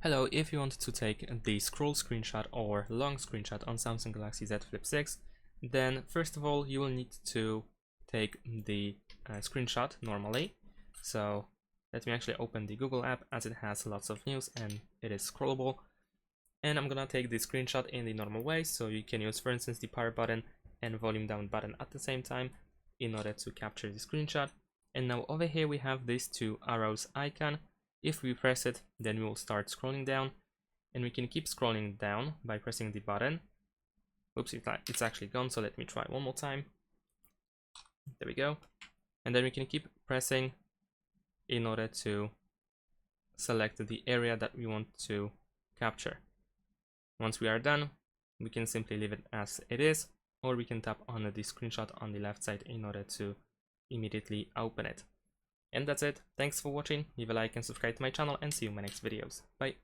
Hello, if you want to take the scroll screenshot or long screenshot on Samsung Galaxy Z Flip 6, then first of all you will need to take the screenshot normally. So let me actually open the Google app, as it has lots of news and it is scrollable. And I'm gonna take the screenshot in the normal way, so you can use, for instance, the power button and volume down button at the same time in order to capture the screenshot. And now over here we have these two arrows icon. If we press it, then we will start scrolling down, and we can keep scrolling down by pressing the button. Oops, it's actually gone, so let me try one more time. There we go. And then we can keep pressing in order to select the area that we want to capture. Once we are done, we can simply leave it as it is, or we can tap on the screenshot on the left side in order to immediately open it. And that's it. Thanks for watching. Leave a like and subscribe to my channel, and see you in my next videos. Bye.